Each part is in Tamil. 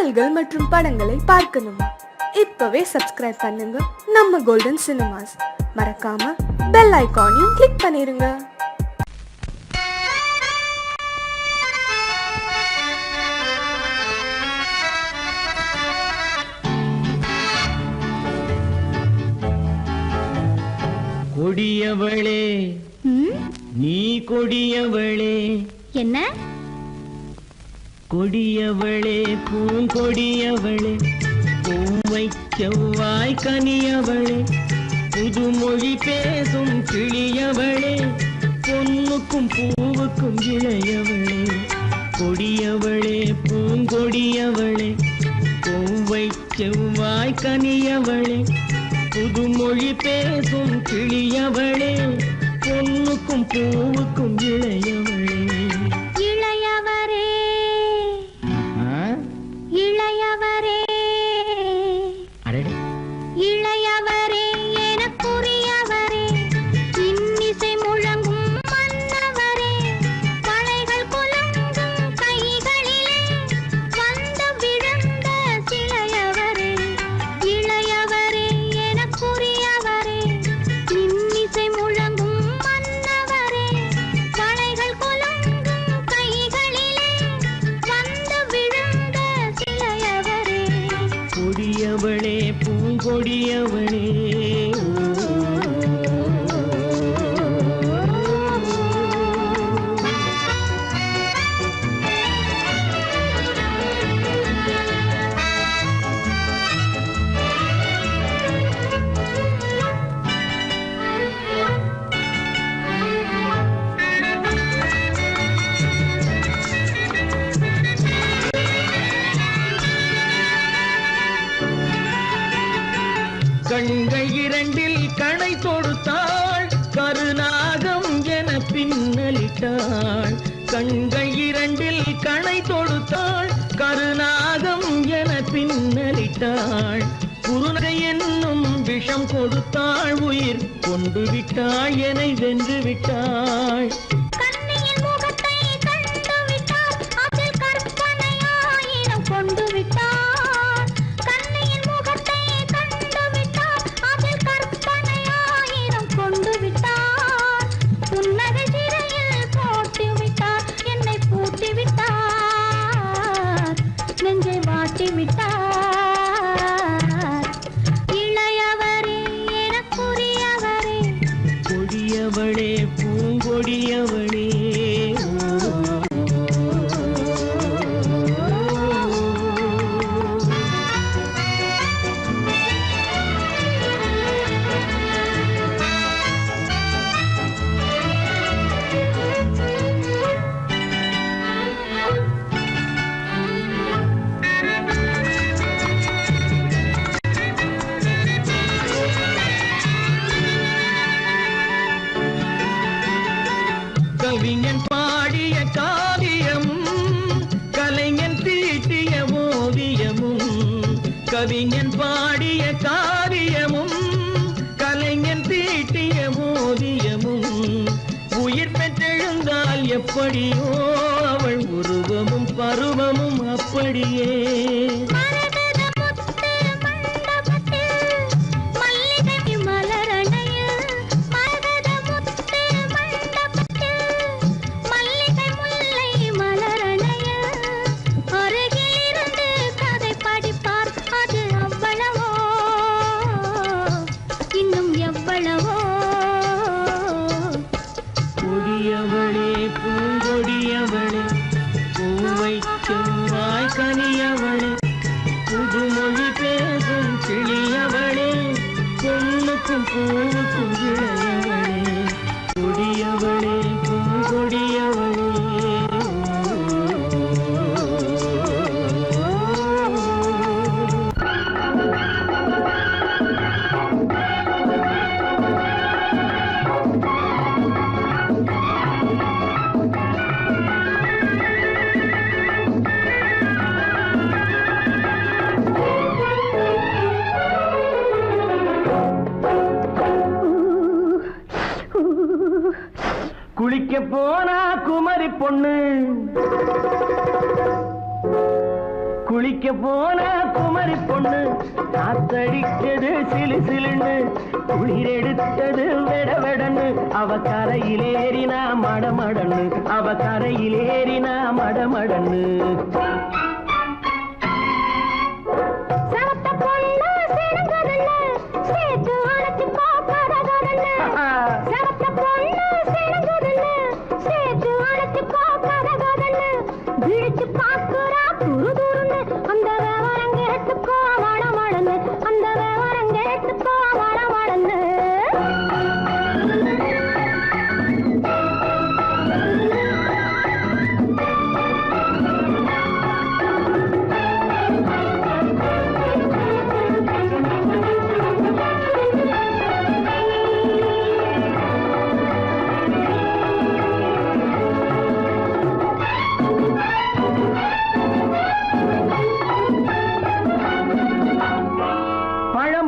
பாடல்கள் மற்றும் படங்களை பார்க்கணுமா? இப்பவே சப்ஸ்கிரைப் பண்ணுங்க நம்ம கோல்டன் சினிமாஸ். மறக்காம பெல் ஐகானையும் கிளிக் பண்ணிருங்க. கொடியவளே நீ கொடியவளே. என்ன கொடியவளே பூங்கொடியவளே, பூவை செவ்வாய் கனியவளே, புதுமொழி பேசும் கிளியவளே, பொன்னுக்கும் பூவுக்கும் இளையவளே. கொடியவளே பூங்கொடியவளே, பூவை செவ்வாய் கனியவளே, புதுமொழி பேசும் கிளியவளே, பொன்னுக்கும் பூவுக்கும் இளையவளே. இளையவரே இளையவரே இளையவரே எனக்குரியவரே, இன்னிசை முழங்கும் மன்னவரே, வளைகள் குலுங்கும் கைகளிலே வந்து விழுந்த சிலையவரே. இளையவரே எனக்குரியவரே, இன்னிசை முழங்கும் மன்னவரே, வளைகள் குலுங்கும் கைகளிலே வந்து விழுந்த சிலையவரே. கொடியவளே பூங்கொடியவளே. கண்கள் இரண்டில் கணை தொடுத்தாள், கருநாகம் என பின்னலிட்டாள். கண்கள் இரண்டில் கணை தொடுத்தாள், கருநாகம் என பின்னலிட்டாள். குருநகை என்னும் விஷம் கொடுத்தாள், உயிர் கொண்டு விட்டாள், என்னை வென்று விட்டாள். கண்ணியின் முகத்தை கண்டு விட்டார், அதில் கற்பனையாயிரம் கொண்டு விட்டார். கண்ணியின் முகத்தை கண்டு விட்டார், அதில் கற்பனையாயிரம் கொண்டு விட்டார். புன்னகை சிறையில் போட்டு விட்டார், என்னை பூட்டி விட்டார், நெஞ்சை வாட்டி விட்டார். இளையவரே எனக்குரியவரே, கொடியவளே பூங்கொடியவளே. கவிஞன் பாடிய காவியமும், கலைஞன் தீட்டிய ஓவியமும். கவிஞன் பாடிய காவியமும், கலைஞன் தீட்டிய ஓவியமும். உயிர் பெற்றெழுந்தால் எப்படியோ அவள் உருவமும் பருவமும் அப்படியே. மரகத முத்து மண்டபத்தில் மல்லிகை மலரணையில், மரகத முத்து மண்டபத்தில் மல்லிகை முல்லை மலரணையில், அருகில் இருந்து கதை படிப்பார், அது அவ்வளவோ இன்னும் எவ்வளவோ. கொடியவளே பூங்கொடியவளே, பூவை செவ்வாய் கனியவளே, புதுமொழி பேசும் கிளியவளே, பொன்னுக்கும் பூவுக்கும் இளையவளே. கொடியவளே பூங்கொடியவளே. குளிக்க போனா குமரி பொண்ணு, குளிக்க போன குமரி பொண்ணு காத்தடிச்சது சிலு சிலுன்னு குளிர் எடுத்தது வெடவெடன்னு அவ கரையிலேறினா மடமடன்னு அவ கரையிலேறினா மடமடன்னு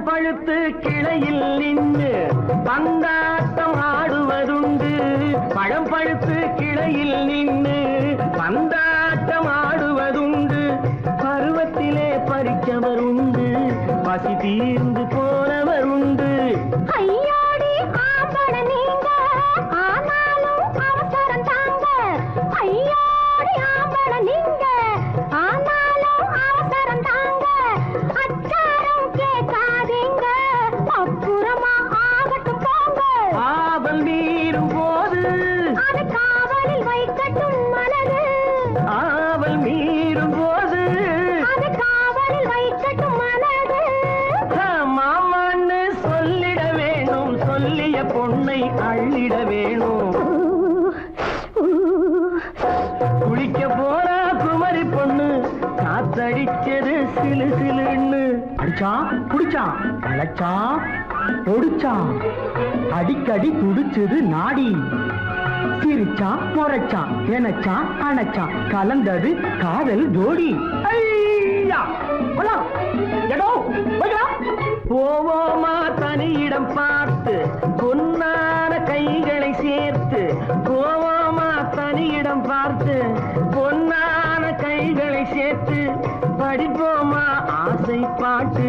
பழுத்து கிளையில் நின்று பந்தாட்டம் ஆடுவதுண்டு பழம் பழுத்து கிளையில் நின்று பந்தாட்டம் ஆடுவதுண்டு பருவத்திலே பறிச்சவருண்டு பசி தீர்ந்து போனவர் உண்டு ஐயோடி ஆம்பட நீங்க ஆனாலும் அவசரம் தாங்க ஐயோடி ஆம்பட நீங்க ஆனாலும் அவசரம் தாங்க அச்சாரம் கேட்காதீங்க அப்புறமா ஆகட்டும் போங்க ஆவல் மீறும் போது அது காவலில் வைக்கட்டும் மனது ஆவல் மீறும் போது அது காவலில் வைக்கட்டும் மனது மாமான்னு சொல்லிட வேணும் சொல்லிய பொண்ணை அள்ளிட வேணும் குளிக்க போனா குமரி பொண்ணு காத்தடிச்சது சிலு சிலுன்னு அடிச்சான் குடிச்சான் அழைச்சான் ஒடிச்சான் அடிக்கடி துடிச்சது நாடி சிரிச்சான் முறைச்சான் எனச்சான் அணைச்சான் கலந்தது காதல் ஜோடி போவோமா தனியிடம் பார்த்து பொன்னான கைகளை சேர்த்து போவோமா தனியிடம் பார்த்து பொன்னான கைகளை சேர்த்து படிப்போமா ஆசை பாட்டு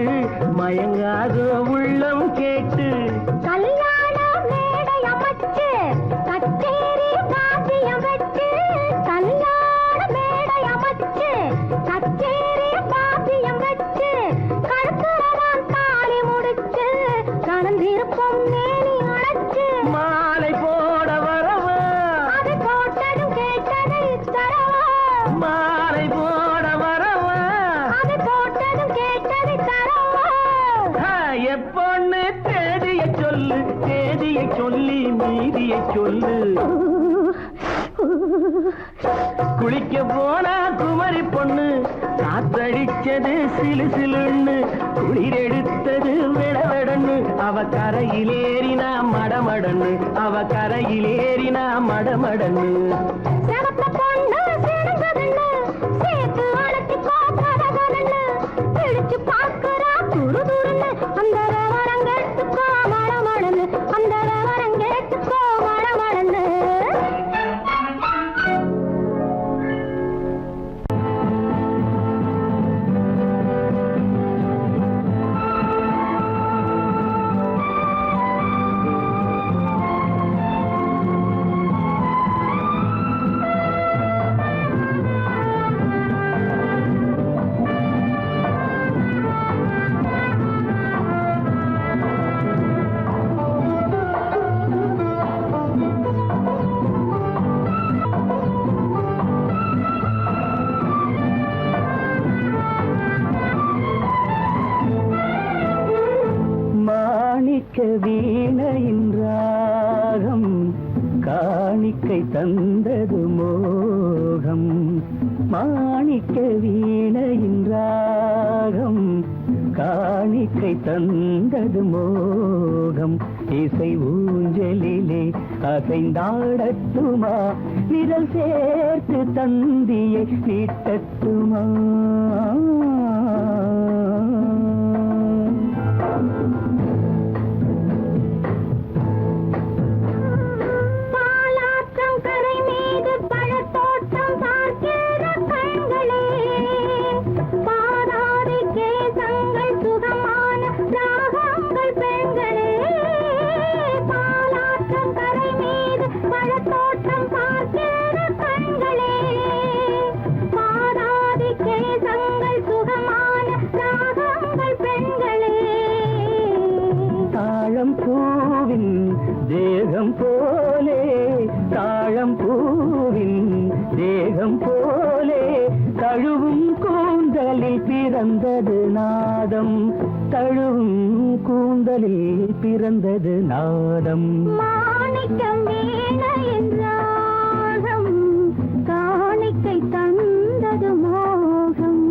மயங்காத உள்ளம் கேட்டு கல்யாண மேடை அமைச்சு கச்சேரி வாத்தியம் வச்சு கல்யாண மேடை அமைச்சு கச்சேரி வாத்தியம் வச்சு கழுத்துறவான் தாலி முடிச்சு கலந்திருப்போம் மேனி அழைச்சு மாலை போட வரவா அது போட்டதும் கேட்டதை தரவா மாலை போட வரவா அது போட்டதும் கேட்டதை தரவா எப்பொண்ணு தேதியை சொல்லு தேதியை சொல்லி மீதியை சொல்லு குளிக்க போனா குமரி பொண்ணு காத்தடிச்சது சிலு சிலுன்னு குளிர் எடுத்தது வெடவெடன்னு அவ கரையிலேறினா மடமடன்னு அவ கரையிலேறினா மடமடன்னு சிவத்த பொண்ணு சிறந்ததுன்னு சேர்த்து அழைச்சு பார்க்கறதுன்னு பிடிச்சு பார்க்கறா துரு துருன்னு அந்த விவரங்கெட்டுக்கோ மடமடன்னு அந்த விவரங்கெட்டுக்கோ மடமடன்னு மாணிக்க வீணையின் ராகம் காணிக்கை தந்தது மோகம் மாணிக்க வீணையின் ராகம் காணிக்கை தந்தது மோகம் இசை ஊஞ்சலிலே அசைந்தாடட்டுமா விரல் சேர்த்து தந்தியை நீட்டட்டுமா பாலாற்றம் கரை மீது பழத்தோட்டம் பார்க்கிற கண்களே பிறந்தது நாதம், தழுவும் கூந்தலில் பிறந்தது நாதம். மாணிக்கம் வீணையின் ராகம், காணிக்கை தந்தது மோகம்.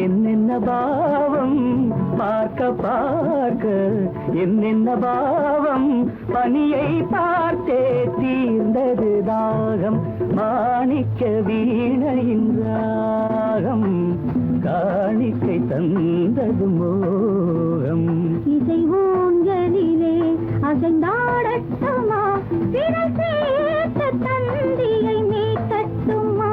என்னென்ன பாவம், பார்க்க பார்க்க என்னென்ன பாவம், பனியை பார்த்தே தீர்ந்தது தாகம். மாணிக்க வீணையின் ராகம், காணிக்கை தந்தது மோகம். இசை ஊஞ்சலிலே அசைந்தாடட்டுமா, விரல் சேர்த்த தந்தியை மீட்டட்டுமா.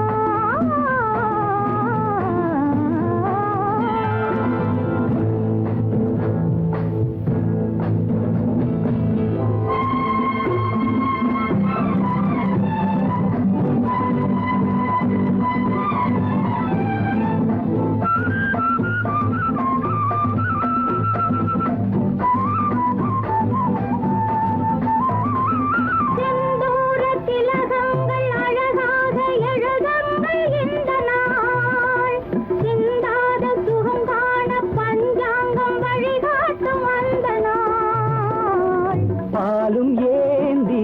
பாலும் ஏந்தி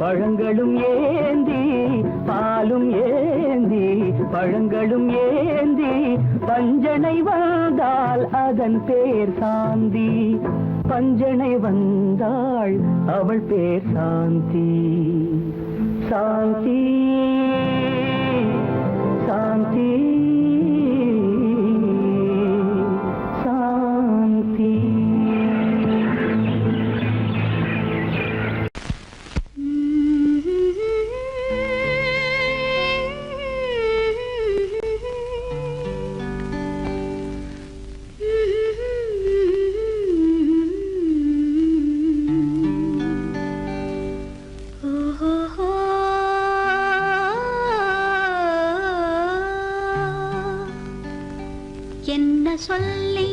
பழங்களும் ஏந்தி, பாலும் ஏந்தி பழங்களும் ஏந்தி, பஞ்சனை வந்தால் அதன் பேர் சாந்தி. பஞ்சனை வந்தாள் அவள் பேர் சாந்தி. சாந்தி சாந்தி சாந்தி. என்ன சொல்லி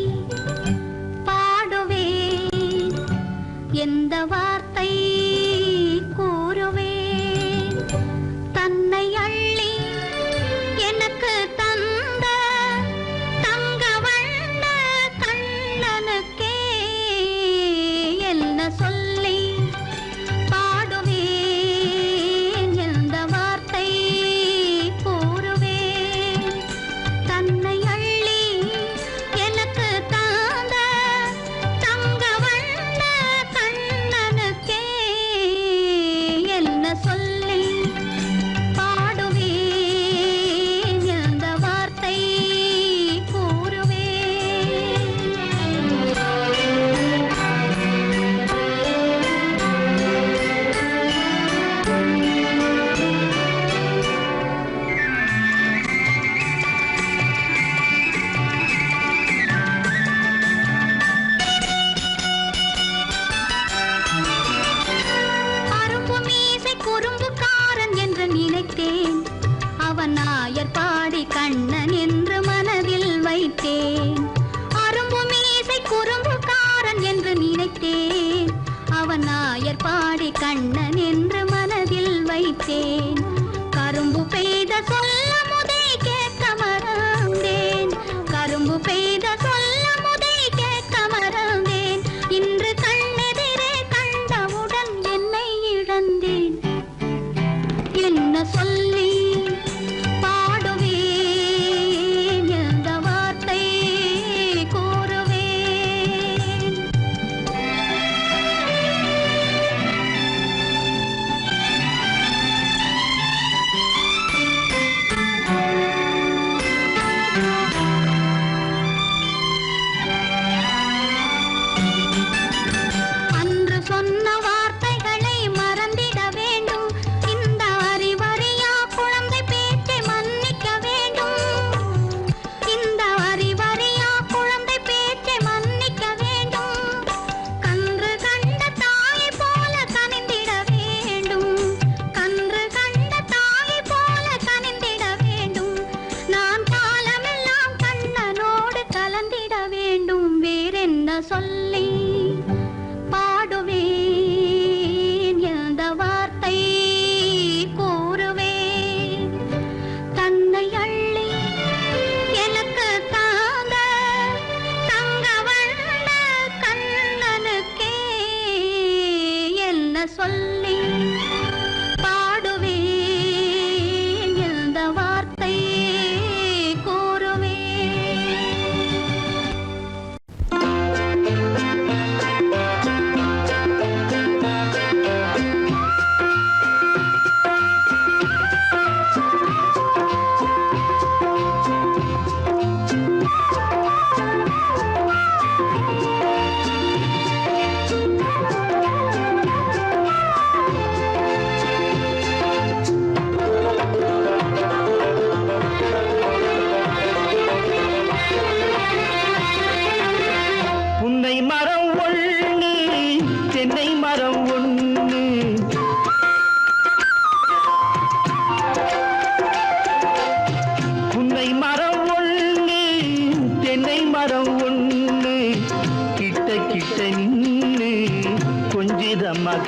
பாடுவேன், எந்த வார்த்தை கூறுவேன், தன்னை அள்ளி எனக்கு தந்த தங்க வண்ண கண்ணனுக்கே என்ன சொல்லி பாடுவேன், எந்த வார்த்தை கூறுவேன், தன்னை எனக்கு தந்த தங்க வண்ண கண்ணனுக்கே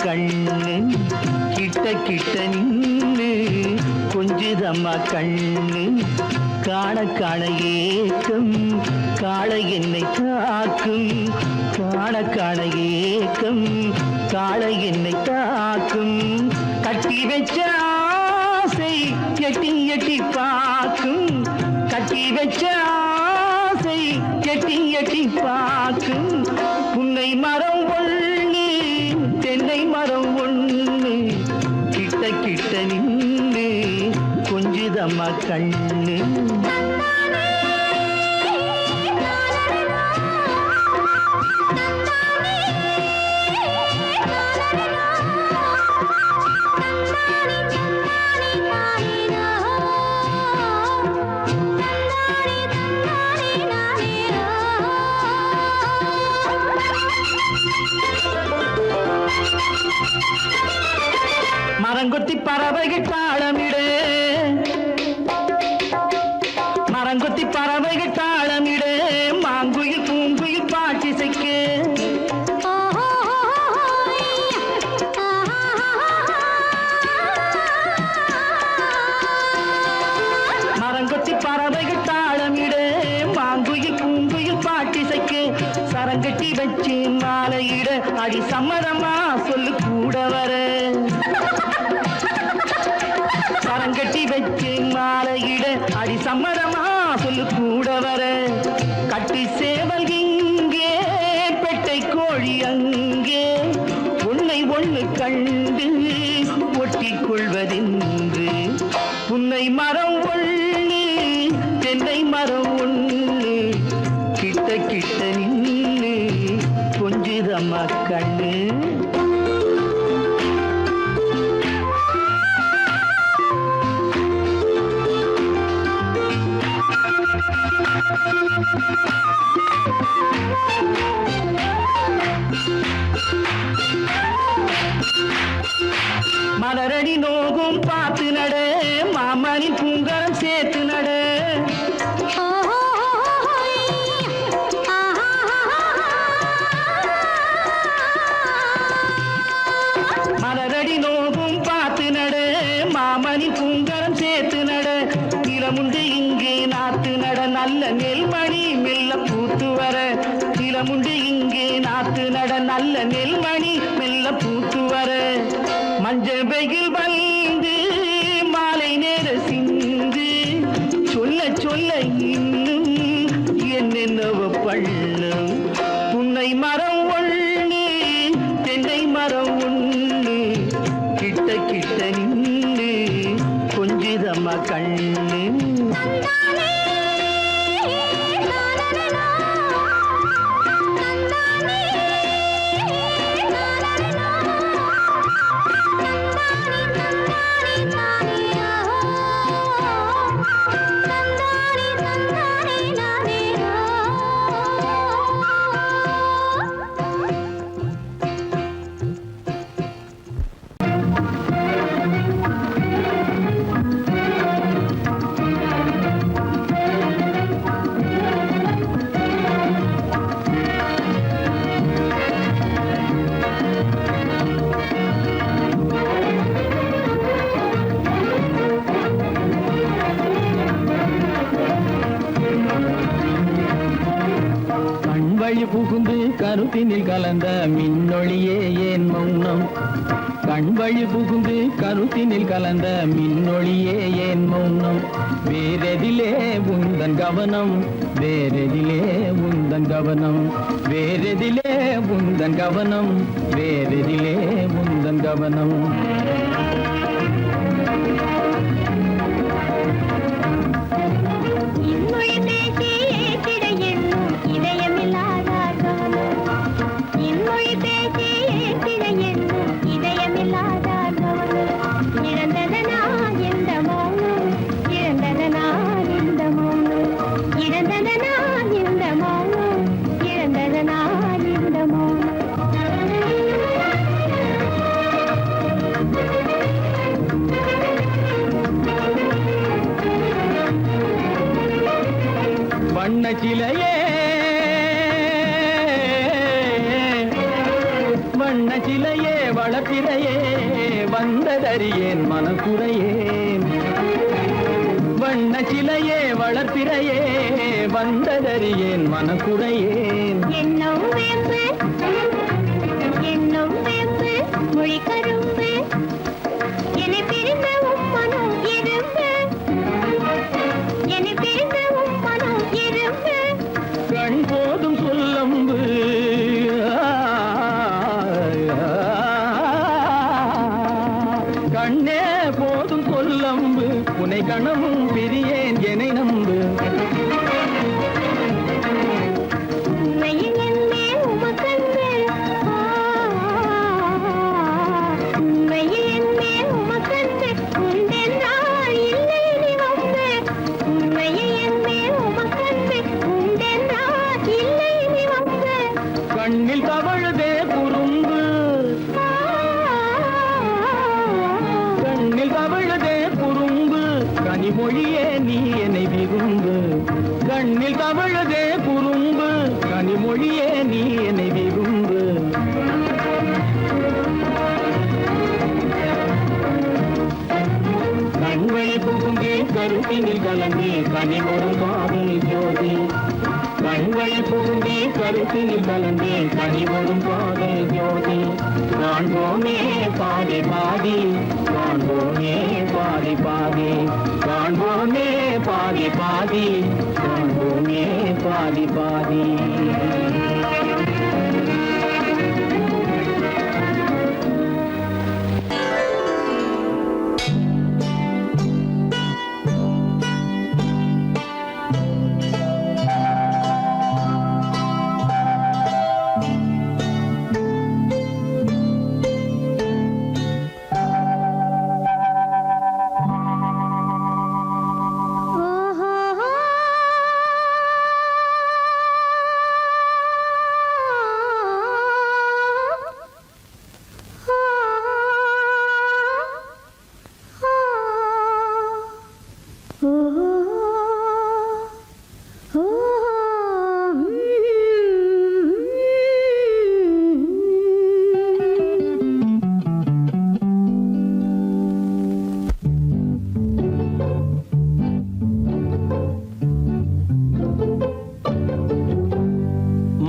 கண்ணு கிட்ட கிட்ட நின்னு கொஞ்சுதம்மா கண்ணு காண காண ஏக்கம் காளை என்னை தாக்கும் காண காண ஏக்கம் காளை என்னை தாக்கும் கட்டி வச்ச ஆசை எட்டி எட்டி பார்க்கும் கட்டி வச்ச ஆசை எட்டி எட்டி பார்க்கும் புன்னை மரம் ஒண்ணு தென்னை மரம் ஒண்ணு கிட்ட கிட்ட நின்று கொஞ்சுதம்மா கண்ணு மரங்கொத்தி பறவைகள் தாளமிடு மரங்கொத்தி பறவைகள் தாளமிடு மாங்குயில் பூங்குயில் பாட்டிசைக்கு மரங்கொத்தி பறவைகள் தாளமிடு மாங்குயில் பூங்குயில் பாட்டிசைக்கு சரங்கட்டி வச்சு மாலையிட அடி சம்மதமா சொல்லு கூட வர சரங்கட்டி வச்சு மாலையிட அடி சம்மதமா சொல்லு கூட வர கட்டி சேவல் இங்கே பெட்டை கோழி அங்கே உன்னை ஒண்ணு கண்டு ஒட்டிக் கொள்வதென்று புன்னை மரம் ஒண்ணு தென்னை மரம் ஒண்ணு கிட்ட கிட்ட நின்று கொஞ்சுதம்மா கண்ணு மலரடி நோகும் பார்த்து நட மாமணி பூங்கரம் சேர்த்து நட மலரடி நோகும் பார்த்து நட மாமணி பூங்கரம் சேர்த்து நட நிலமுண்டு இங்கே நாத்து நட நல்ல நெல்மணி மெல்ல பூத்து வர நிலமுண்டு இங்கே நாத்து நட நல்ல நெல்மணி மெல்ல பூத்து வர மஞ்சள் வெயில் வந்து மாலை நேர சிந்து சொல்ல சொல்ல இன்னும் என்னென்னவ பண்ணும் புன்னை மரம் ஒண்ணு தென்னை மரம் ஒண்ணு கிட்ட கிட்ட நின்று கொஞ்சுதம்மா கண்ணு வழி புகுந்து கருத்தினில் கலந்த மின்னொளியே ஏன் மௌனம் கண் வழி புகுந்து கருத்தினில் கலந்த மின்னொளியே ஏன் மௌனம் வேறெதிலே உந்தன் கவனம் வேறெதிலே உந்தன் கவனம் வேறெதிலே உந்தன் கவனம் வேறெதிலே உந்தன் கவனம் வண்ண சிலையே வளர்ப்பிறையே வந்ததறியேன் மனக்குறையேன். வண்ண சிலையே வளர்ப்பிறையே வந்ததறியேன் மனக்குறையேன். என்னும் வேம்பு மொழி கரும்பு என்னை பிரிந்த உம்மனும் இரும்பு என்னை பிரிந்த உம்மனும் இரும்பு கண் போதும் சொல்லம்பு கண்ணே போதும் சொல்லம்பு உனை கணமும் பிரியேன் என்னை நம்பு. உண்மையில் என்னே உமக்கன்று உண்மையில் என்னே உமக்கன்று உண்டென்றால் இல்லை நீ வம்பு உண்மையில் என்னே உமக்கன்று உண்டென்றால் இல்லை நீ வம்பு. கண்ணில் தவழுதே குறும்பு கண்ணில் தவழுதே குறும்பு கனிமொழியே நீ என்னை விரும்பு. கண்ணில் தவழுதே குறும்பு கனிமொழியே நீ என்னை விரும்பு. கண்வழி புகுந்தே கருத்தினில் கலந்தே கனிமொரு காதல் ஜோதி. கண்வழி புகுந்தே கருத்தினில் கலந்தே கனிமொரும் காதல் ஜோதி. காண்போமே பாதி பாதி காண்போமே பாதி பாதி காண்போமே பாதி பாதி காண்போமே பாதி பாதி.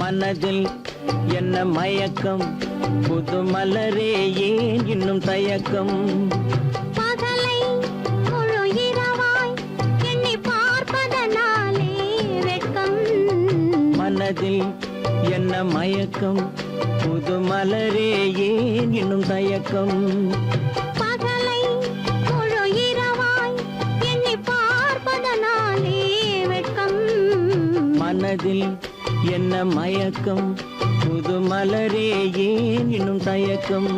மனதில் என்ன மயக்கம் புது மலரே ஏன் இன்னும் தயக்கம். பகலை முழு இரவாய் எண்ணி பார்ப்பதனாலே வெட்கம். மனதில் என்ன மயக்கம் புது மலரே ஏன் இன்னும் தயக்கம். பகலை முழு இரவாய் எண்ணி பார்ப்பதனாலே வெட்கம். மனதில் என்ன மயக்கம் புது மலரே ஏன் இன்னும் தயக்கம்.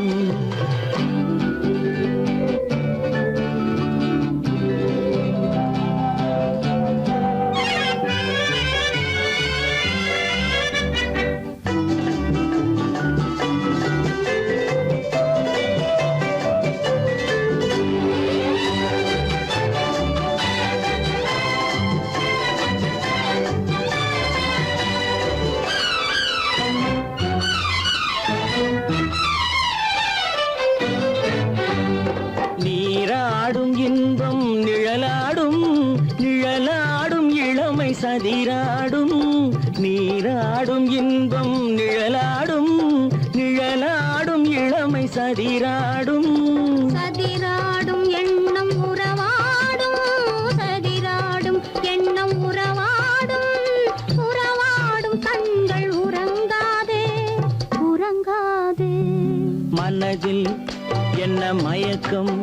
நீராடும் இன்பம் நிழலாடும் நிழலாடும் இளமை சதிராடும். நீராடும் இன்பம் நிழலாடும் நிழலாடும் இளமை சதிராடும். சதிராடும் எண்ணம் உறவாடும் சதிராடும் எண்ணம் உறவாடும். உறவாடும் கண்கள் உறங்காதே உறங்காதே. மனதில் என்ன மயக்கம்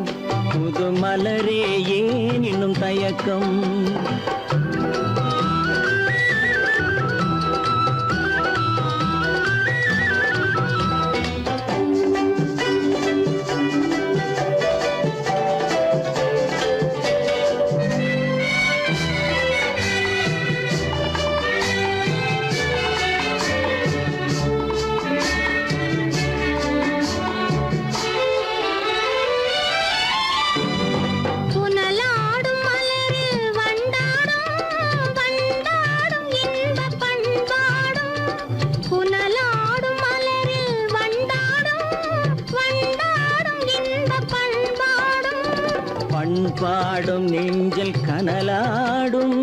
புது மலரே ஏன் இன்னும் தயக்கம். புனலாடும் மலரில் வண்டாடும் பண்பாடும் நெஞ்சில் கனலாடும்,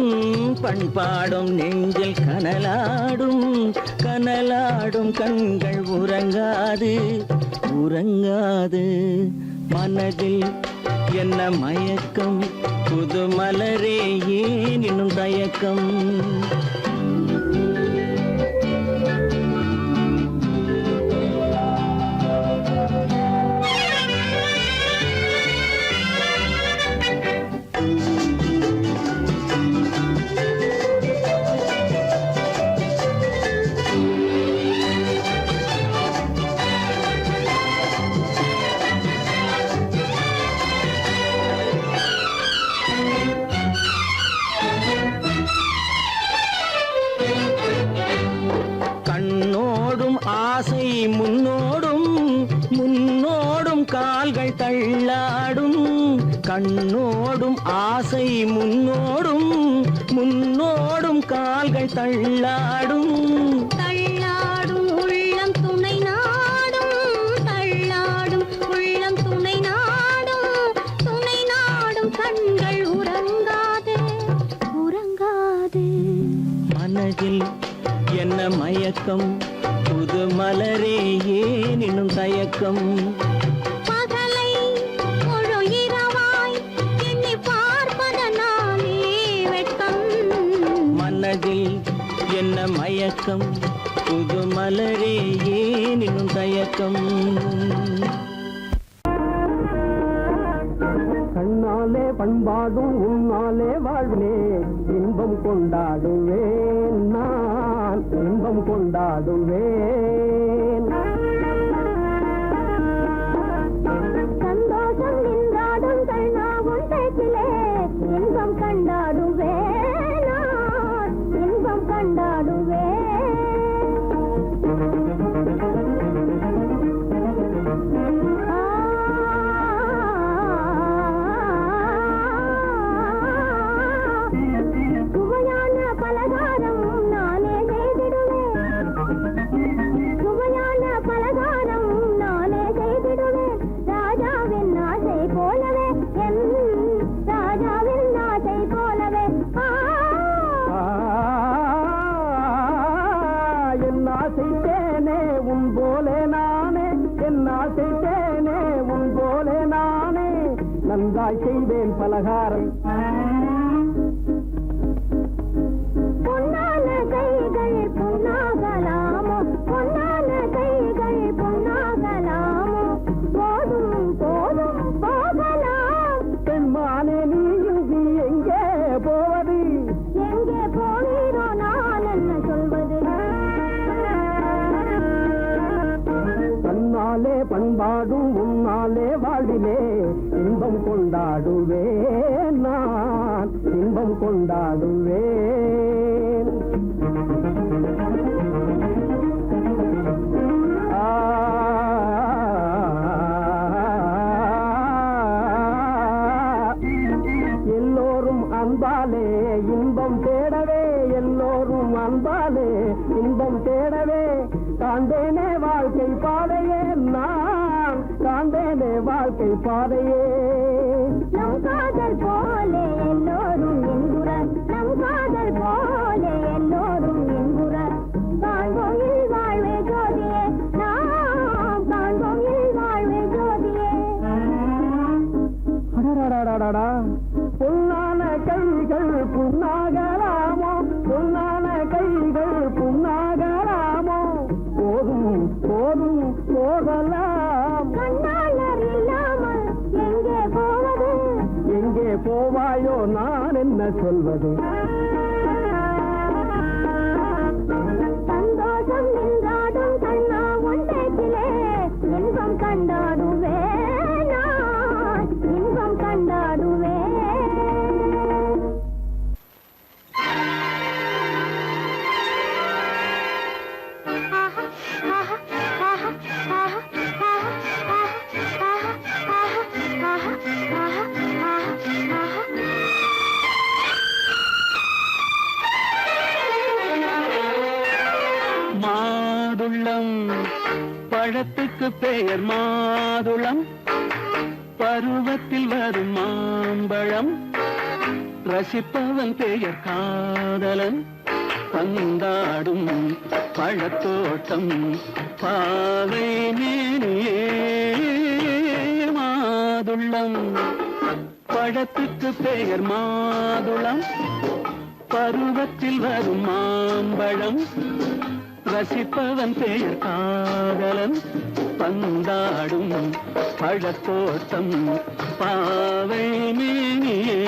பண்பாடும் நெஞ்சில் கனலாடும், கனலாடும் கண்கள் உறங்காது உறங்காது. மனதில் என்ன மயக்கம், புது மலரே ஏன் இன்னும் தயக்கம்? கண்ணோடும் ஆசை முன்னோடும், முன்னோடும் கால்கள் தள்ளாடும். கண்ணோடும் ஆசை முன்னோடும், முன்னோடும் கால்கள் தள்ளாடும். தள்ளாடும் உள்ளம் துணை நாடும், தள்ளாடும் உள்ளம் துணை நாடும், துணை நாடும் கண்கள் உறங்காதே உறங்காதே. மனதில் என்ன மயக்கம், புது மலரே ஏன் இன்னும் தயக்கம்? பகலை முழு இரவாய் எண்ணி பார்ப்பதனாலே வெட்கம். மனதில் என்ன மயக்கம், புது மலரே ஏன் இன்னும் தயக்கம்? கண்ணாலே பண்பாடும் உன்னாலே வாழ்விலே இன்பம் கொண்டாடுவேன், நான் இன்பம் கொண்டாடுவேன். சந்தோஷம் நின்றாடும் கண்ணாவும் பேச்சிலே இன்பம் கண்டாடுவேன், நான் இன்பம் கண்டாடுவேன். சுவையான பலகாரம் நானே செய்திடுவேன், சுவையான பலகாரம் நானே செய்திடுவேன். ராஜாவின் ஆசை போலவே, என் ராஜாவின் ஆசை போலவே. என் ஆசை தேனே உன் போலே நானே, என் ஆசை தேனே உன் போலே நானே. நன்றாய் செய்வேன் பலகாரம். பொன்னான கைகள் பொன்னாகலாமோ, பொன்னான கைகள் பொன்னாகலாமோ. போதும் போதும் போகலாம். பெண்மானே நீ இங்கு எங்கே போவது? எங்கே போகிறோ நான் என்ன சொல்வது? தன்னாலே பண்பாடும் உன்னாலே வாழ்விலே இன்பம் கொண்டாடுவேன், நான் இன்பம் கொண்டாடுவேன். எல்லோரும் அன்பாலே இன்பம் தேடவே, எல்லோரும் அன்பாலே இன்பம் தேடவே. காண்பேனே வாழ்க்கை பாதையே, நான் காண்பேனே வாழ்க்கை பாதையே. நம் காதல் போலே எல்லோரும் என்குறார், நம் காதல் போலே எல்லோரும் என்குறார். காண்போம் இல் வாழ்வே ஜோதியே, நாம் காண்போம் இல் வாழ்வே ஜோதியே. அடடடடடடா. பொன்னான கைகள் புண்ணாகலாமோ, பொன்னான கைகள் புண்ணாகலாமோ. போதும் போதும் போகலாம். கண்ணாளர் இல்லாமல் எங்கே போவது? எங்கே போவாயோ நான் என்ன சொல்வது? சந்தோஷம் நின்றாடும் கண்ணா ஒன்றேக்கிலே இன்பம் கண்டாடுவேன், நான் இன்பம் கண்டாடுவேன். மாதுளம் பழத்துக்கு பெயர் மாதுளம், பருவத்தில் வரும் மாம்பழம் ரசிப்பவன் பெயர் காதலன் பந்தாடும் பழத்தோட்டம் பாவை மேனியே மாதுளம் பழத்துக்கு பெயர் மாதுளம் பருவத்தில் வரும் மாம்பழம் ரசிப்பவன் பெயர் காதலன் பந்தாடும் பழத்தோட்டம் பாவை மேனியே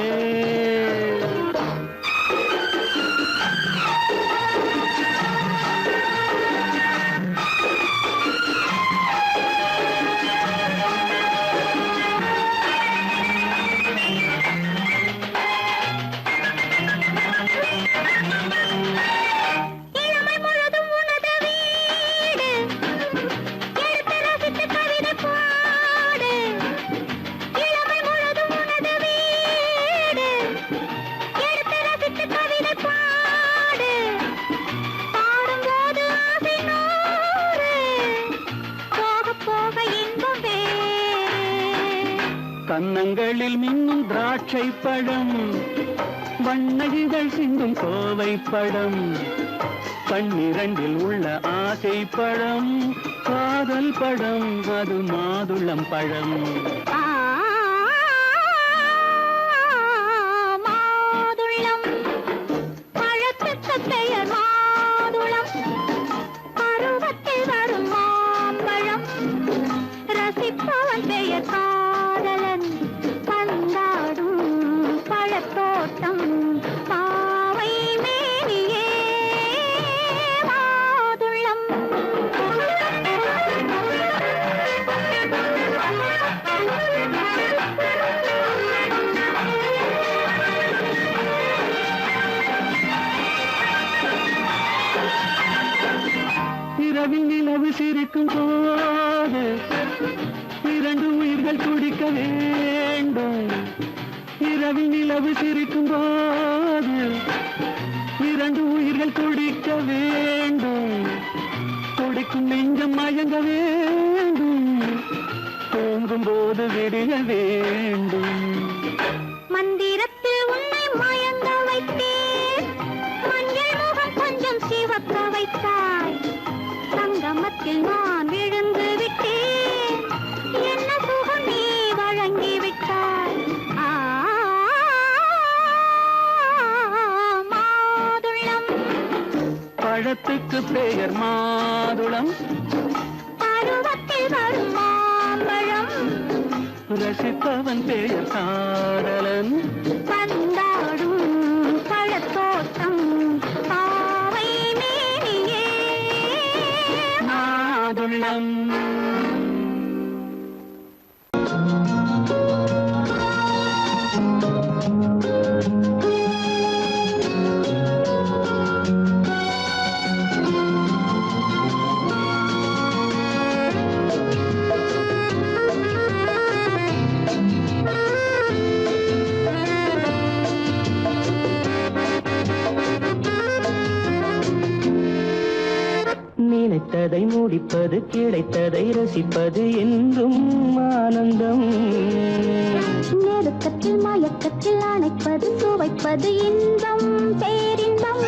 கன்னங்களில் மின்னும் திராட்சை பழம் வண்ண இதழ் சிந்தும் கோவை பழம் கண்ணிரண்டில் உள்ள ஆசை பழம் காதல் பழம் அது மாதுளம் பழம் மாதுளம் பழத்துக்கு பெயர் மாதுளம் பருவத்தில் வரும் மாம்பழம் ரசிப்பவன் பெயர் காதலன் பந்தாடும் பழத்தோட்டம் பாவை மேனியே மாதுளம் இரவில் நிலவு சிரிக்கும் போது இரண்டு உயிர்கள் துடிக்க வேண்டும் இரவில் நிலவு சிரிக்கும் போது இரண்டு உயிர்கள் துடிக்க வேண்டும் துடிக்கும் நெஞ்சம் மயங்க வேண்டும் தூங்கும் போது விடிய வேண்டும் மந்திரத்தில் உன்னை மயங்க வைத்தேன் மஞ்சள் முகம் கொஞ்சம் சிவக்க வைத்தாய் சங்கமத்தில் நான் விழுந்து விட்டேன் என்ன சுகம் நீ வழங்கி விட்டாய் மாதுளம் பழத்துக்கு பெயர் மாதுளம் பருவத்தில் வரும் மாம்பழம் ரசிப்பவன் பெயர் காதலன் பந்தாடும் பழத்தோட்டம் பாவை மேனியே மாதுளம் நினைத்ததை முடிப்பது கிடைத்ததை ரசிப்பது என்றும் ஆனந்தம் நெருக்கத்தில் மயக்கத்தில் அணைப்பது சுவைப்பது இன்பம் பேரின்பம்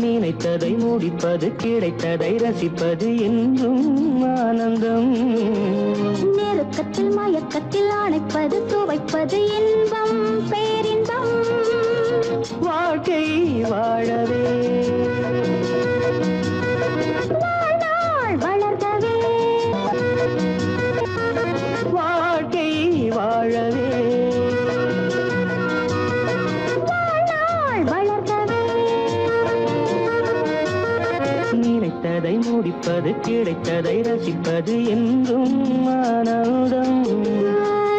நினைத்ததை முடிப்பது கிடைத்ததை ரசிப்பது என்றும் ஆனந்தம் நெருக்கத்தில் மயக்கத்தில் அணைப்பது சுவைப்பது இன்பம் பேரின்பம் வாழ்க்கை வாழவே வாழ்நாள் வளர்கவே வாழ்க்கை வாழவே வாழ்நாள் வளர்கவே நினைத்ததை முடிப்பது கிடைத்ததை ரசிப்பது என்றும் ஆனந்தம்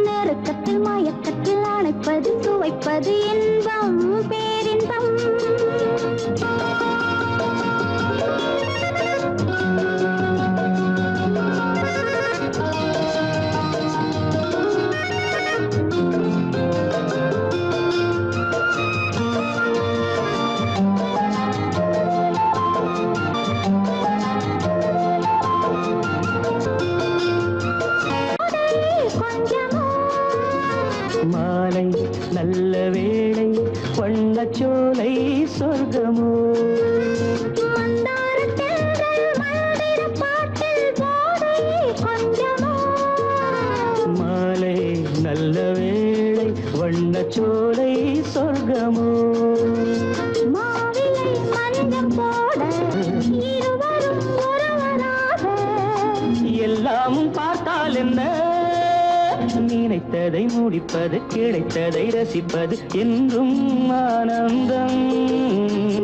நெருக்கத்தில் மயக்கத்தில் அணைப்பது சுவைப்பது இன்பம் பேரின்பம் கொஞ்சம் சொர்க்கமோ மந்தாரத் தென்றல் மலரிடும் பாட்டில் போதை கொஞ்சமோ மாலை நல்ல வேளை வண்ணச்சோலை சொர்க்கமோ மாவிலை மஞ்சம் போட இருவரும் ஒருவராக எல்லாம் பார்த்தால் என்ன நினைத்ததை முடிப்பது கிடைத்ததை ரசிப்பது என்றும் ஆனந்தம்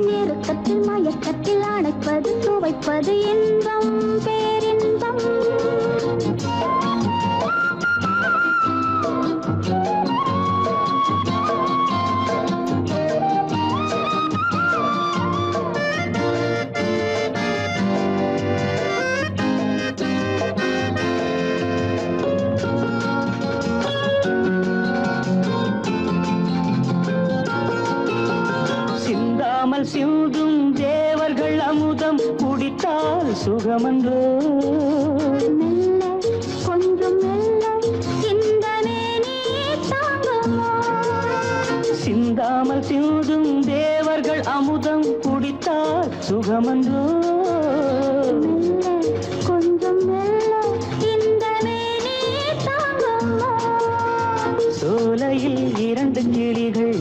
நெருக்கத்தில் மயக்கத்தில் அணைப்பது சுவைப்பது இன்பம் பேரின்பம் சிந்தாமல் சிந்தும் தேவர்கள் அமுதம் குடித்தால் சுகமன்றோ மெல்ல கொஞ்சம் மெல்ல இந்த மேனி தாங்குமோ சிந்தாமல் சிந்தும் தேவர்கள் அமுதம் குடித்தால் சுகமன்றோ மெல்ல கொஞ்சம் மெல்ல இந்த மேனி தாங்குமோ சோலையில் இரண்டு கிளிகள்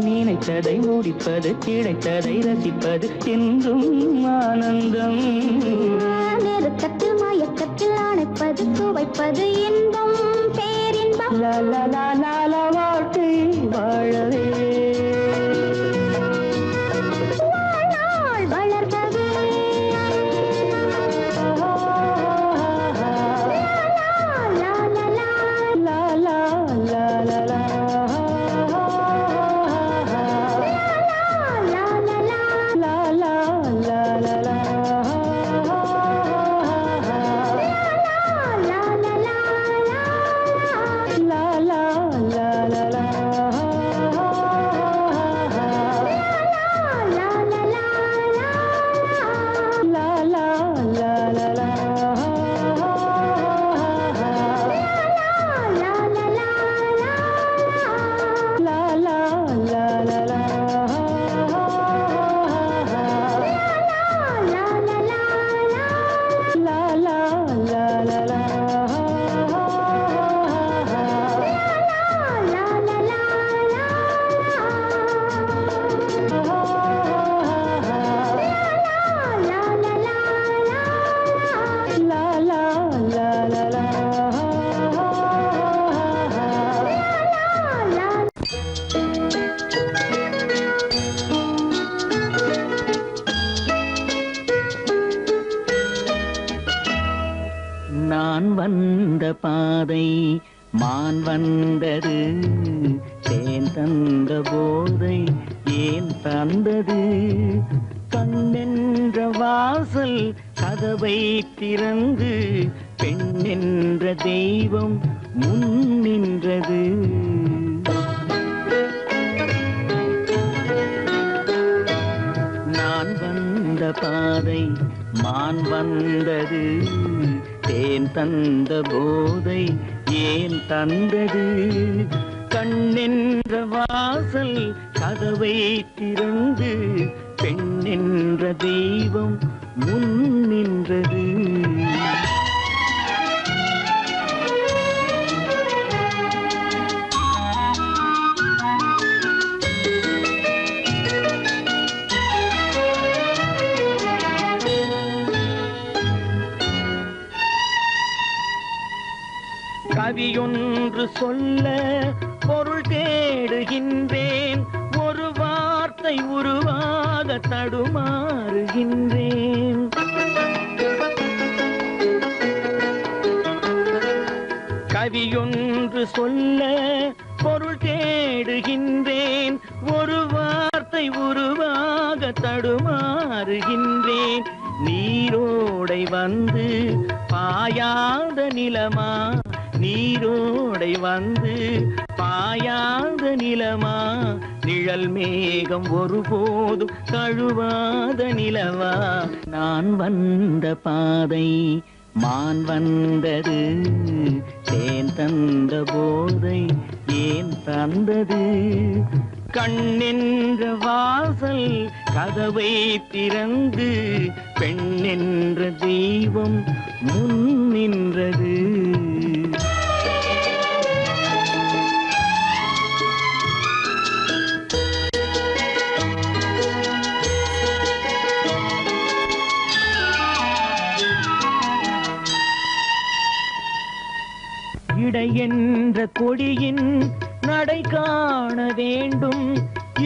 நினைத்ததை முடிப்பது கிடைத்ததை ரசிப்பது என்றும் ஆனந்தம் நெருக்கத்தில் மயக்கத்தில் அணைப்பது சுவைப்பது இன்பம் பேரின்பம் லால வாழ்க்கை வாழவே வாழ்நாள் வளர்கவே லா, லா, லா, லா, லா, லா, லா, லா, லா, லா, லா, நான் வந்த பாதை மான் வந்தது தேன் தந்த போதை ஏன் தந்தது கண்ணென்ற வாசல் கதவை திறந்து பெண் என்ற தெய்வம் முன் நின்றது நான் வந்த பாதை மான் வந்தது தேன் தந்த போதை ஏன் தந்தது கண்ணென்ற வாசல் கதவை திறந்து பெண் என்ற தெய்வம் முன் நின்றது கவியொன்று சொல்ல பொருள் தேடுகின்றேன் ஒரு வார்த்தை உருவாக தடுமாறுகின்றேன் கவியொன்று சொல்ல பொருள் தேடுகின்றேன் ஒரு வார்த்தை உருவாக தடுமாறுகின்றேன் நீரோடை வந்து பாயாத நிலமா நீரோடை வந்து பாயாத நிலமா நிழல் மேகம் ஒருபோதும் தழுவாத நிலவா நான் வந்த பாதை மான் வந்தது தேன் தந்த போதை ஏன் தந்தது கண்ணென்ற வாசல் கதவை திறந்து பெண்ணென்ற தெய்வம் முன் நின்றது. இடை என்ற கொடியின் நடை காண வேண்டும்,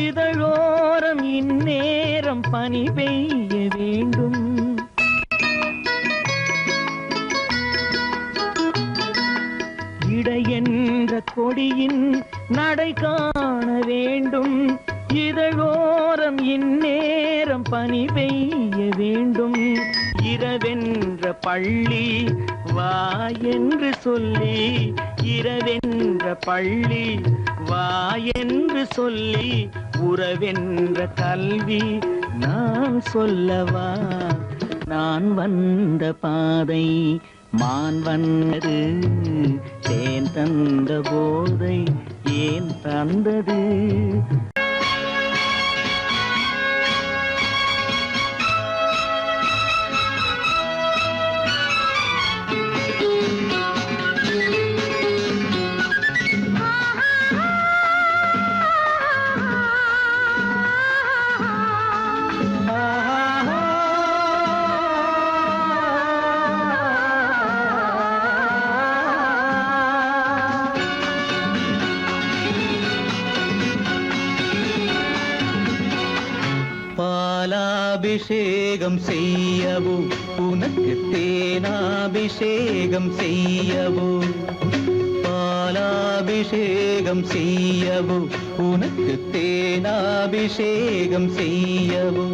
இதழோரம் இந்நேரம் பனி பெய்ய வேண்டும். இடை என்ற கொடியின் நடை காண வேண்டும், இதழோரம் இந்நேரம் பனி பெய்ய வேண்டும். இரவென்ற பள்ளி வா என்று சொல்லி, இரவென்ற பள்ளி வா என்று சொல்லி, உறவென்ற கல்வி நான் சொல்லவா. நான் வந்த பாதை மான் வந்தது, தேன் தந்த போதை ஏன் தந்தது. பாலாபிஷேகம் செய்யவோ உனக்கு தேனாபிஷேகம் செய்யவோ, பாலாபிஷேகம் செய்யவோ உனக்கு தேனாபிஷேகம் செய்யவோ.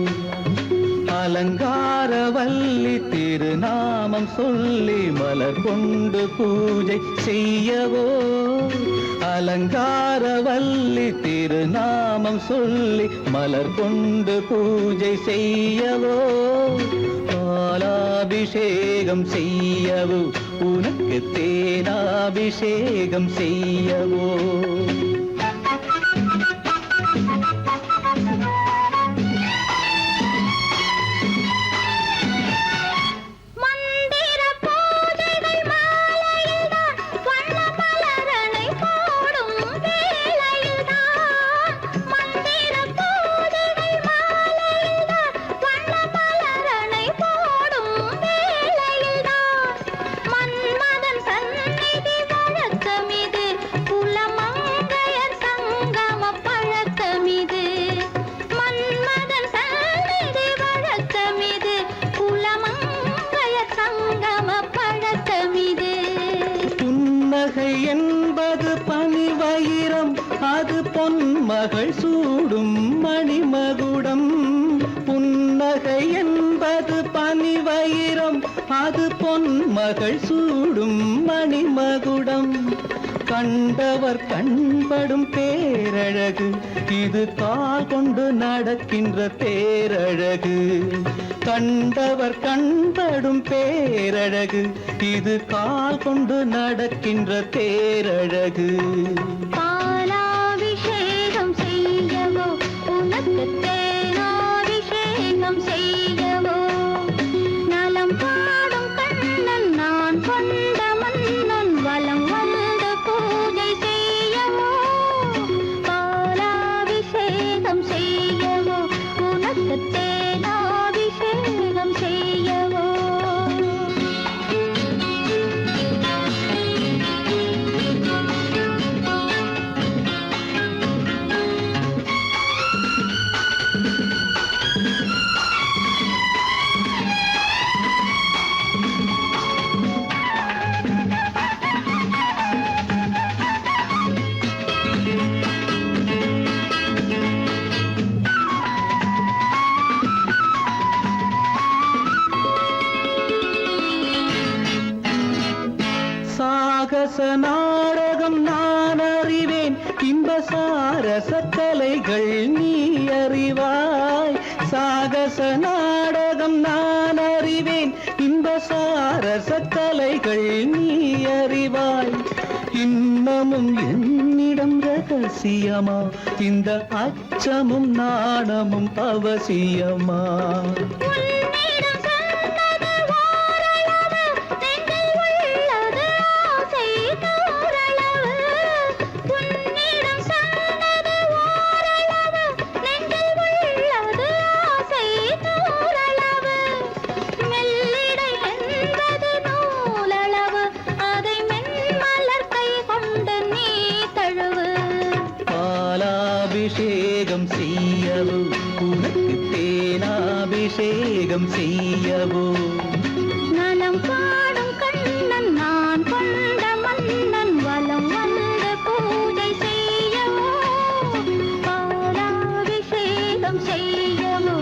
அலங்காரவல்லி திருநாமம் சொல்லி மலர் கொண்டு பூஜை செய்யவோ, அலங்காரவல்லி திருநாமம் சொல்லி மலர் கொண்டு பூஜை செய்யவோ. பாலாபிஷேகம் செய்யவோ உனக்கு தேனாபிஷேகம் செய்யவோ. என்பது பனிவயிரம், அது பொன்மகள் சூடும் மணிமகுடம். புன்னகை என்பது பனிவயிரம், அது பொன்மகள் சூடும் மணிமகுடம். கண்டவர் கண்படும் பேரழகு, இது கால் கொண்டு நடக்கின்ற தேரழகு. கண்டவர் கண்படும் பேரழகு, இது கால் கொண்டு நடக்கின்ற தேரழகு. பாலாபிஷேகம் செய்யவோ உனக்கு தேனாபிஷேகம் செய்யவோ. நலம் பாடும் கண்ணன் நான் கொண்ட மன்னன் வலம் வந்து பூஜை செய்யவோ. பாலாபிஷேகம் செய்யவோ உனக்கு தேனாபிஷேகம் செய்யவோ. சாகச நாடகம் நான் அறிவேன், இன்ப சாரச கலைகள் நீ அறிவாய். சாகச நாடகம் நான் அறிவேன், இன்ப சாரச கலைகள் நீ அறிவாய். இன்னமும் என்னிடம் ரகசியம் ரகசியமா இந்த அச்சமும் நாணமும் அவசியமா உன்னிடம் சொன்னது ஓரளவு, நெஞ்சில் உள்ளது ஆசை நூறளவு. உன்னிடம் சொன்னது ஓரளவு, நெஞ்சில் உள்ளது ஆசை நூறளவு. மெல்லிடை என்பது நூலளவு, அதை மென்மலர் கை கொண்டு நீ தழுவு. பாலாபிஷேகம் செய்யவோ உனக்கு தேனாபிஷேகம் செய்யவோ நலம் பாடும் கண்ணன் நான் கொண்ட மன்னன் வலம் வந்து பூஜை செய்யவோ. பாலாபிஷேகம் செய்யவோ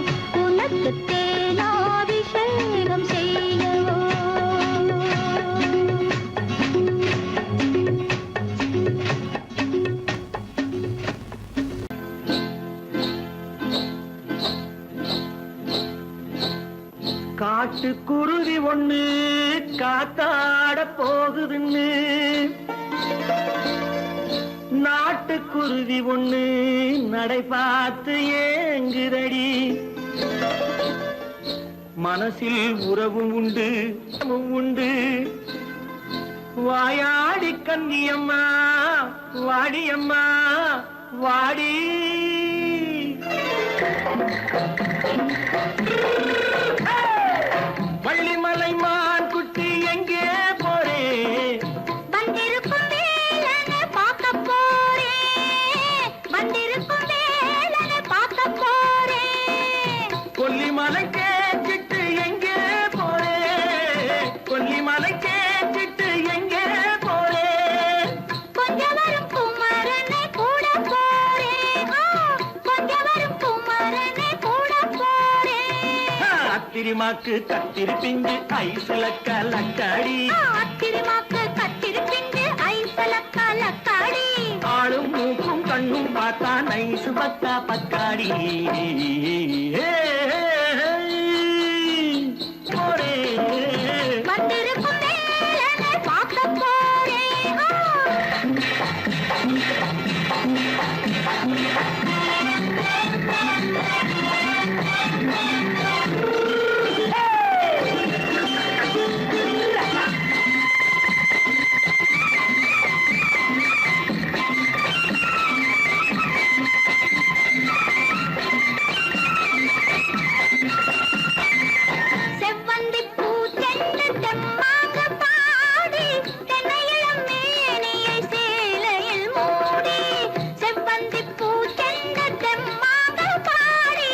உனக்கு தேனாபிஷேகம் செய்யவோ. காட்டுக்குருவி ஒண்ணு காத்தாட போகுதுன்னு நாட்டுக்குருவி ஒண்ணு நடை பார்த்து ஏங்குதடி. மனசில் உறவும் உண்டு உண்டு. வாயாடி கன்னியம்மா வாடியம்மா வாடி. வள்ளிமலை மான் குட்டி எங்கே போறே? வந்திருக்கும் வேலனை பார்க்க போறேன், வந்திருக்கும் வேலனை பார்க்க போறேன். கொல்லிமலை கேட்டுட்டு எங்கே போறே? கொல்லிமலை கேட்டுட்டு எங்கே போறே? கொஞ்சம் வரும் குமரனை கூட போறேன், கொஞ்சம் வரும் குமரனை கூட போறேன். அத்திரிமாக்கு கத்திரி பிஞ்சு ஐசுல கலக்காடி. அத்திரிமாக்கு கத்திரி பிஞ்சு ஐசல கலக்காடி. ஆளும் மூக்கும் கண்ணும் பார்த்தா நைசு பக்கா பக்காடி. போரே வந்திருக்கும் வேலனை பார்க்க போறேன். செவ்வந்தி பூச்செண்டு தெம்மாக பாடி, தென்னையிளம் மேனியை சேலையில் மூடி. செவ்வந்தி பூச்செண்டு தெம்மாக பாடி,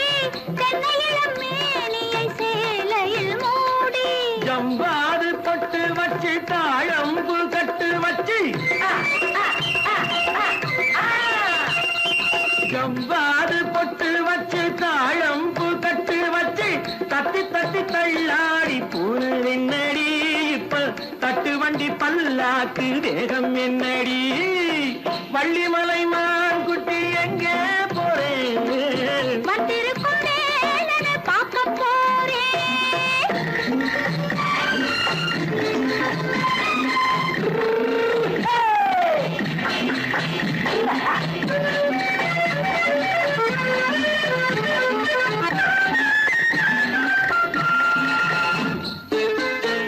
தென்னையிளம் மேனியை சேலையில் மூடி. ஜம்பாது பொட்டு வச்சு தாழம்பு கட்டு வச்சு. ஜம்பாது பொட்டு வச்சு தாழம்பு கட்டு வச்சு தட்டி தட்டி தள்ளாடி பூனு என்னடி. இப்ப தட்டு வண்டி பல்லாக்கு வேகம் என்னடி. வள்ளிமலை மான் குட்டி எங்கே போறேன்? வந்திருக்கும் வேலனை பார்க்க போறேன்.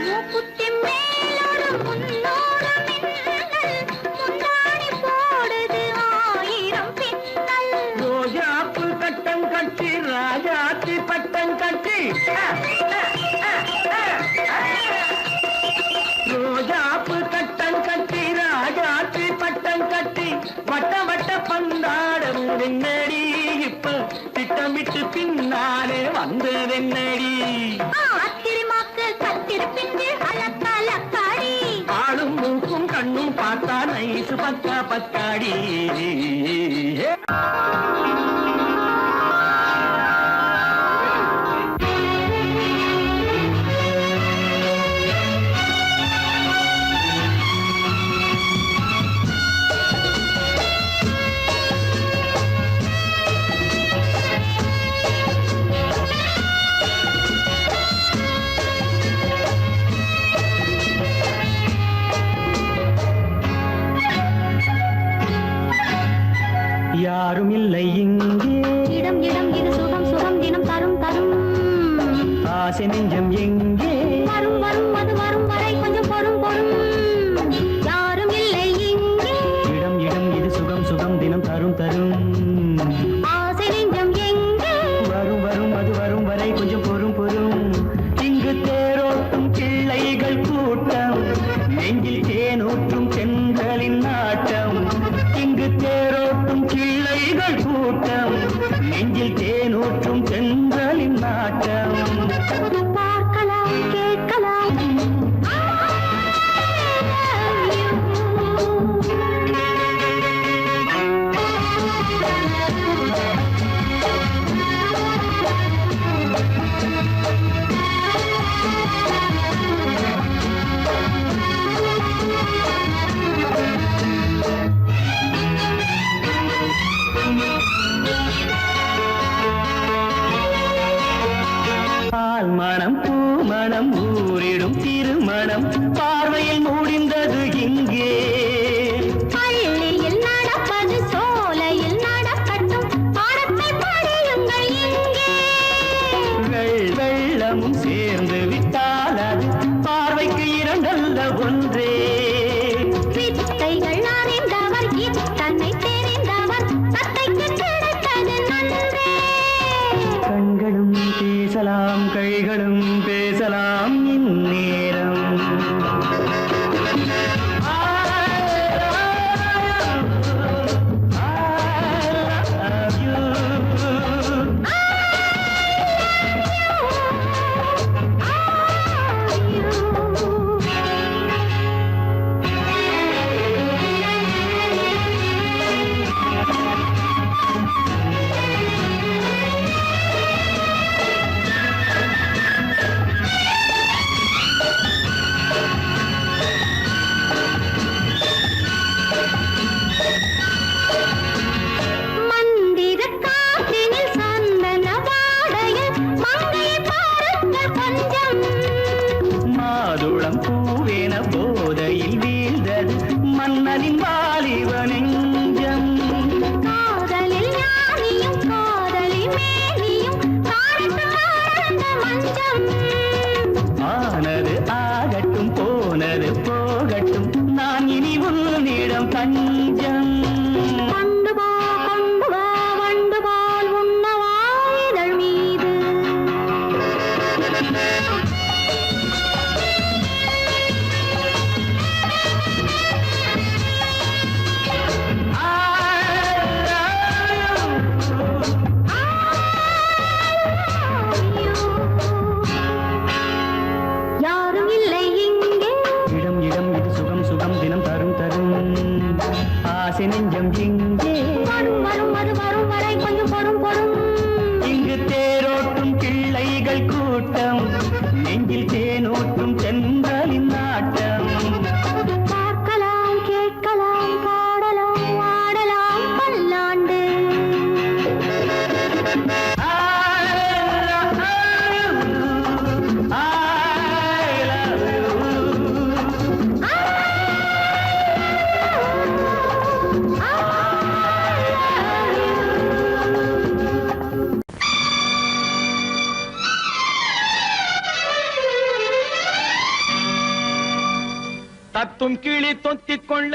மூக்குத்தி மேலோடு முன்னோடு மின்னல், முந்தாணி போடுது ஆயிரம் பின்னல். ரோஜாப்பு கட்டம் கட்டி ராஜாத்தி பட்டம் கட்டி. ரோஜாப்பு கட்டம் கட்டி ராஜாத்தி பட்டம் கட்டி வட்ட வட்ட பந்தாடம் வெண்ணடி. இப்ப திட்டமிட்டு பின்னாலே வந்ததென்னடி. அத்திரிமாக்கு கத்திரி பிஞ்சு அலக்காடி. ஆளும் மூக்கும் கண்ணும் பார்த்தா நைசு பக்கா பக்காடி. ஆசை நெஞ்சம் எங்கே வரும் வரும் அது வரும் வரை கொஞ்சம் பொறும் பொறும் யாரும் இல்லை இங்கே இடம் இடம் இது சுகம் சுகம் தினம் தரும் தரும் ஆசை நெஞ்சம் எங்கே வரும் வரும் அது வரும் வரை கொஞ்சம் பொறும் பொறும் இங்கு தேரோட்டும் கிள்ளைகள் கூட்டம் நெஞ்சில் தேனூற்றும் தென்றலின் நாட்டம் இங்கு தேரோட்டும் கிள்ளைகள் கூட்டம் நெஞ்சில் தேனூற்றும் தென்றலின் நாட்டம் பார்க்கலாம் கேட்கலாம் பால் மணம் பூ மணம் ஊரிடும் திருமணம் பார்வையில் முடிந்தது இங்கே பள்ளியில் நடப்பது சோலையில் நடக்கட்டும் பாடத்தை படியுங்கள் இங்கே வெள்ளமும் சேர்ந்து விட்டால் அது பார்வைக்கு இரண்டல்ல ஒன்றே வித்தைகள் அறிந்தவர் இத்தனை தெரிந்தவர் தத்தைக்கு கிடைத்தது நன்றே கண்களும் பேசலாம் கைகளும் பேசலாம் இந்நேரம் மந்திர காற்றினில் சந்தன வாடையில் மங்கையை பாருங்கள் கொஞ்சம் மாதுளம் பூவேன போதையில் வீழ்ந்தது மன்னனின் வாலிப நெஞ்சம் காதலில் ஞானியும் காதலி மேனியும் காணட்டும் ஆனந்த மஞ்சம் ஆனது ஆகட்டும் போனது போகட்டும் நான் இனி உன்னிடம் தஞ்சம் கொண்டு வா வண்டு போல் உண்ணவா இதழ் மீது யாரும் இல்லை இங்கே இடம் இடம் இது சுகம் சுகம் தினம் தரும் தரும் ஆசை நெஞ்சம் எங்கே வரும் வரும் அது வரும் வரை கொஞ்சம் பொறும் பொறும் இங்கு தேரோட்டும் கிள்ளைகள் கூட்டம் நெஞ்சில் தேனூற்றும் தென்றலின் நாட்டம் பார்க்கலாம் கேட்கலாம் பாடலாம் ஆடலாம் பல்லாண்டு தத்தும் கிளி தொத்திக் கொள்ள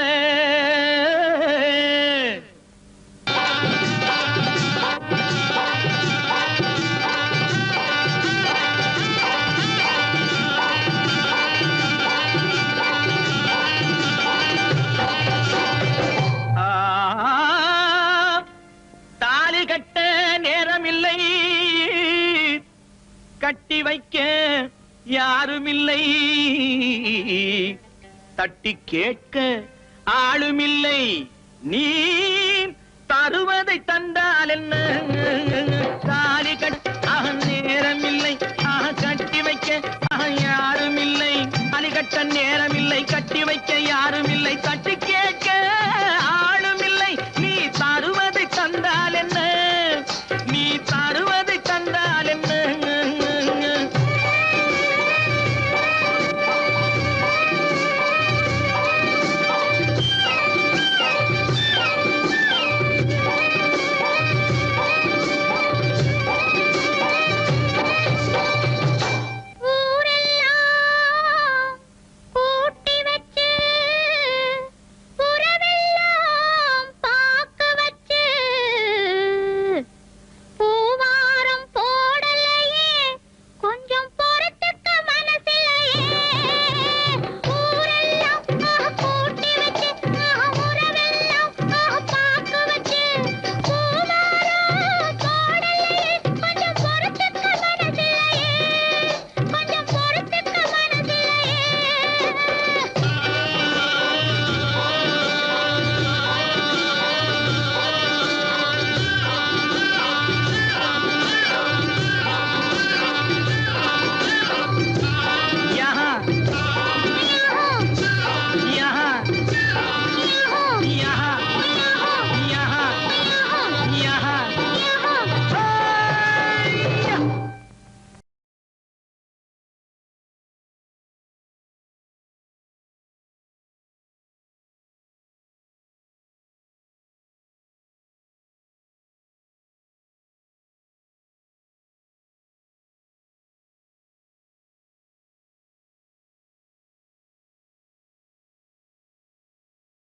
தாலி கட்ட நேரமில்லை கட்டி வைக்க யாருமில்லை தட்டி கேட்க ஆளுமில்லை நீ தருவதை தந்தால் என்ன தாலி கட்ட நேரமில்லை கட்டி வைக்க யாருமில்லை தாலி கட்ட நேரமில்லை கட்டி வைக்க யாருமில்லை தட்டி